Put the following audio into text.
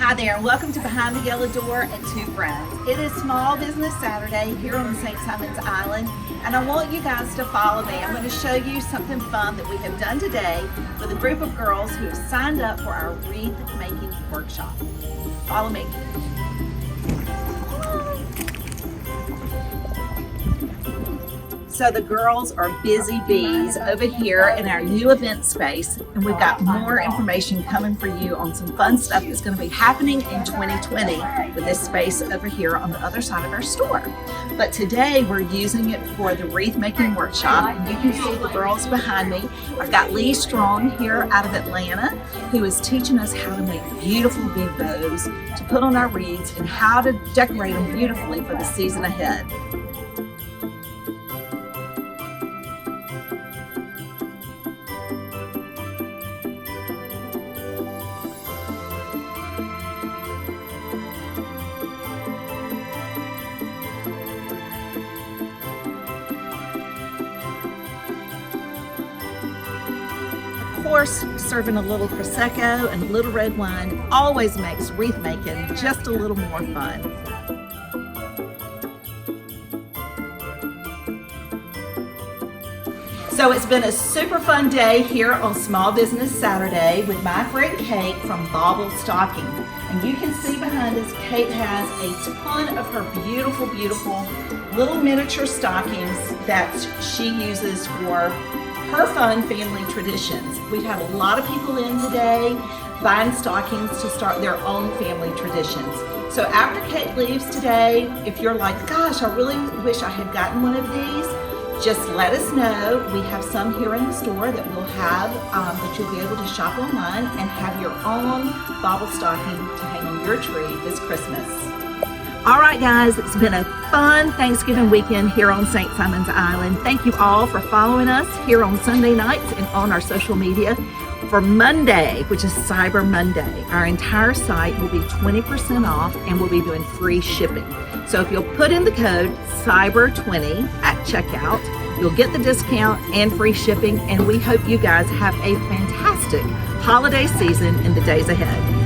Hi there, and welcome to Behind the Yellow Door and Two Friends. It is Small Business Saturday here on St. Simon's Island, and I want you guys to follow me. I'm going to show you something fun that we have done today with a group of girls who have signed up for our wreath making workshop. Follow me. So the girls are busy bees over here in our new event space, and we've got more information coming for you on some fun stuff that's going to be happening in 2020 with this space over here on the other side of our store. But today we're using it for the wreath making workshop, and you can see the girls behind me. I've got Leigh Strong here out of Atlanta, who is teaching us how to make beautiful big bows to put on our wreaths and how to decorate them beautifully for the season ahead. Of course, serving a little Prosecco and a little red wine always makes wreath making just a little more fun. So it's been a super fun day here on Small Business Saturday with my friend Kate from Bauble Stockings. And you can see behind us, Kate has a ton of her beautiful, beautiful little miniature stockings that she uses for her fun family traditions. We've had a lot of people in today buying stockings to start their own family traditions. So after Kate leaves today, if you're like, gosh, I really wish I had gotten one of these, just let us know. We have some here in the store that we'll have, that you'll be able to shop online and have your own Bauble stocking to hang on your tree this Christmas. All right, guys, it's been a fun Thanksgiving weekend here on St. Simon's Island. Thank you all for following us here on Sunday nights and on our social media. For Monday, which is Cyber Monday, our entire site will be 20% off and we'll be doing free shipping. So if you'll put in the code CYBER20 at checkout, you'll get the discount and free shipping, and we hope you guys have a fantastic holiday season in the days ahead.